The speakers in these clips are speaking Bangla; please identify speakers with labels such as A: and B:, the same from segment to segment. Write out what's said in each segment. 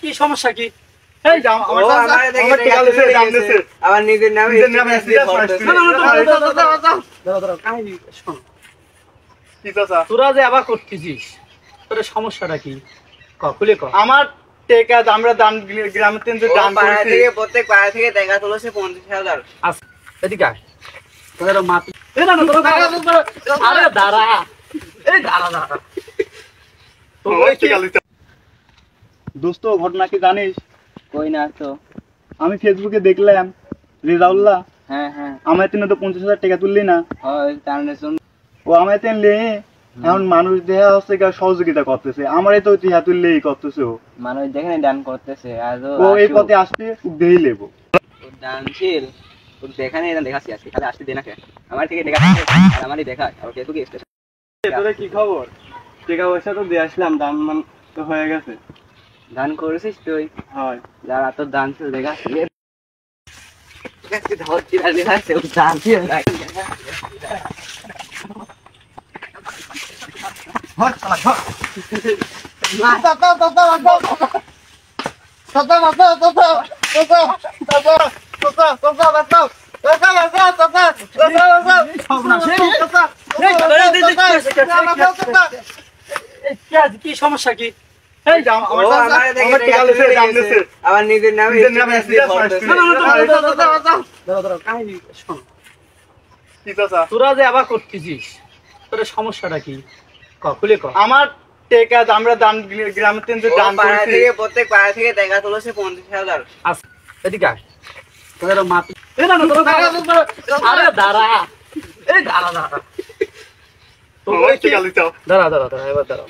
A: কি সমস্যা কি? তোরা যে আবার করতেছিস, তোর সমস্যাটা কি? খুলে ক। আমার টেকা আমরা দান গ্রামের থেকে দান করেছি, প্রত্যেক পাড়া থেকে টাকা তুলেছে 50,000। আচ্ছা এদিকে আয়, তোদের মাটি আরে দাঁড়া, এই দাঁড়া দাঁড়া। দোস্ত ঘটনা কি জানিস?
B: কই না তো।
A: আমি ফেসবুকে দেখলাম রেজাউল্লাহ
B: হ্যাঁ হ্যাঁ
A: আমার তিনে তো 50,000 টাকা তুললি না। ও আমার তিনলে এখন মানুষ দেয়া হচ্ছে সহযোগিতা করতেছে, আমারই তো টিহা তুললেই করতেছে। ও
B: মানুষ দেখে দান করতেছে,
A: ও এই পথে আসতে দেই লেবো
B: দানশীল দেখা নেই, দেখাচ্ছি আজকে খালি আসতে দে না। আমার থেকে দেখা আর আমারই দেখা আর ফেসবুকে স্টেটাস।
A: তোরে কি খবর? টাকা পয়সা তো দিয়ে আসলাম, দান মান তো হয়ে গেছে।
B: দান করেছিস তুই?
A: হয়
B: যারা তোর দানশীল দেখাচ্ছি ধরছি না, দেখাচ্ছে দানশীল
A: কি সমস্যা কি?
B: আমার নিজের নামে
A: তোরা যে আবার করতেছিস, তোর সমস্যাটা কি? খুলে ক। আমার টেকা আমরা দান গ্রামের থেকে দান করেছি,
B: প্রত্যেক পাড়া থেকে টাকা তুলেছে 50,000।
A: আচ্ছা এদিকে আয়, তোদের মাটি আরে দাঁড়া, এই দাঁড়া দাঁড়া দাঁড়া দাঁড়া দাঁড়া, এবার দাঁড়াও।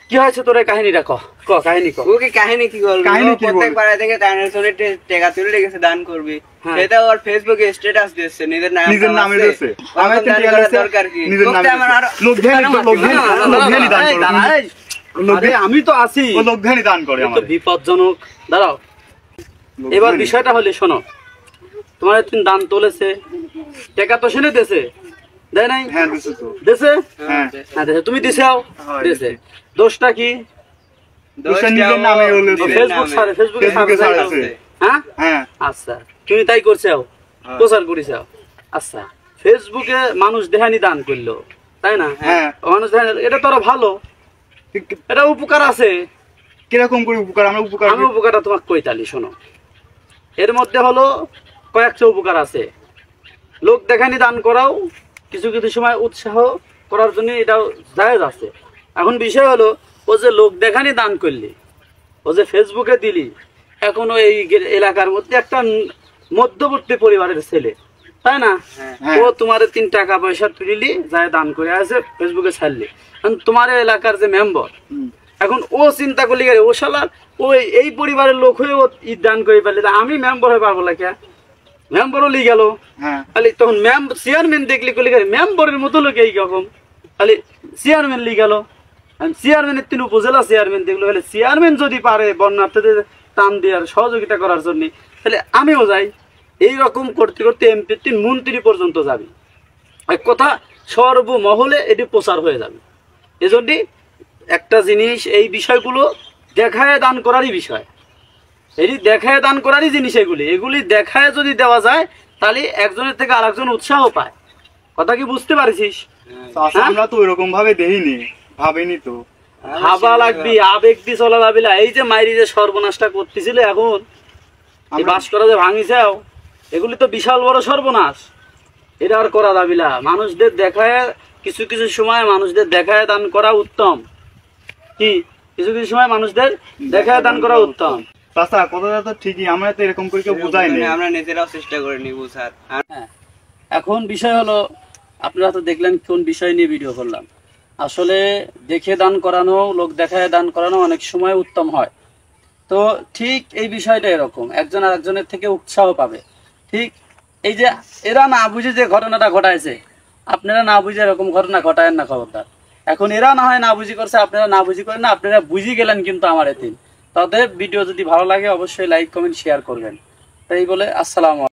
A: কি হয়েছে তোর কাহিনীটা ক, কাহিনী ক।
B: ওকে কাহিনী কি বলবো? প্রত্যেক পাড়া থেকে টাকা তুলে রেখেছে দান করবি, সেটা ওর ফেসবুকে স্ট্যাটাস দিচ্ছে নিজের নামে দিচ্ছে। আমার দরকার কি?
A: আমি তো আছি, লোকধানি দান করে, আমার বিপজ্জনক। দাঁড়াও, এবার বিষয়টা হলে শোনো, তোমার তুমি দান তুলেছে, টাকা তো শুনে দেছে, দেয় নাই? হ্যাঁ দেছে, হ্যাঁ দেছে, তুমি দিছাও দেছে। দোষটা কি? ফেসবুক সারে, ফেসবুকে হ্যাঁ হ্যাঁ। আচ্ছা তুমি তাই করছাও, প্রচার করিছাও। আচ্ছা ফেসবুকে মানুষ দেহানি দান করলো, তাই না? হ্যাঁ মানুষ দেহানি, এটা তো ভালো, এটা উপকার আছে। কিরকম করে উপকার? আমি উপকারটা তোমাকে কইতালি শোনো। এর মধ্যে হলো কয়েকটা উপকার আছে। লোক দেখানি দান করাও কিছু কিছু সময় উৎসাহ করার জন্য এটাও জায়েজ আছে। এখন বিষয় হলো, ও যে লোক দেখানি দান করলি, ও যে ফেসবুকে দিলি, এখনো এই এলাকার মধ্যে একটা মধ্যবর্তী পরিবারের ছেলে, তাই না? ও তোমার 3 টাকা পয়সা তুলিলি, যায় দান করে আছে ফেসবুকে ছাড়লি। এখন তোমার এলাকার যে মেম্বার, এখন ও চিন্তা করলি ও শালার ও এই পরিবারের লোক হয়ে ও ঈদ দান করে পারলি, আমি মেম্বার হয়ে পারবো না কে? মেম্বারও লি গেল, খালি তখন চেয়ারম্যান দেখলি করলি মেম্বারের মতো লোক এইরকম, খালি চেয়ারম্যান লি গেল। চেয়ারম্যানের 3 উপজেলা চেয়ারম্যান দেখলো, তাহলে চেয়ারম্যান যদি পারে বন্যার্থীদের টান দেওয়ার সহযোগিতা করার জন্য, তাহলে আমিও যাই। এইরকম করতে করতে এমপি 3 মন্ত্রী পর্যন্ত যাবি, এক কথা সর্বমহলে এটি প্রচার হয়ে যাবে। এজন্য একটা জিনিস, এই বিষয়গুলো দেখায় দান করারই বিষয়, এটি দেখায় দান করারই জিনিস। এগুলি দেখায় যদি দেওয়া যায়, তাহলে একজনের থেকে আরেকজন উৎসাহ পায়। কথা কি বুঝতে পারছিস? আমরা তো ওইরকম ভাবে দেখিনি, ভাবিনি তো। ভাবা লাগবি, আবেগ দিয়ে চলা যাবি না। এই যে মাইরি যে সর্বনাশটা করতেছিল, এখন এই বাস করা যে ভাঙিছাও, এগুলি তো বিশাল বড় সর্বনাশ। এটা আর করা যাবি না। মানুষদের দেখায়, কিছু কিছু সময় মানুষদের দেখায় দান করা উত্তম। কি কিছু কিছু সময় মানুষদের দেখায় দান করা উত্তম। আচ্ছা কথাটা তো ঠিকই, আমরা তো এরকম করে কেউ বুঝাই না,
B: আমরা নিজেরাও চেষ্টা করে নিব স্যার।
A: এখন বিষয় হলো, আপনারা তো দেখলেন কোন বিষয় নিয়ে ভিডিও করলাম। আসলে দেখে দান করানো, লোক দেখায় দান করানো অনেক সময় উত্তম হয়। তো ঠিক এই বিষয়টা এরকম, একজন আরেকজনের থেকে উৎসাহ পাবে। ঠিক এই যে এরা না বুঝে যে ঘটনাটা ঘটাইছে, আপনারা না বুঝে এরকম ঘটনা ঘটায়েন না, খবরদার। এখন এরা না হয় না বুঝি করছে, আপনারা না বুঝি করেন না, আপনারা বুঝি গেলেন কিন্তু আমার এতে। তাদের ভিডিও যদি ভালো লাগে অবশ্যই লাইক কমেন্ট শেয়ার করবেন। তাই বলে আসসালামু আলাইকুম।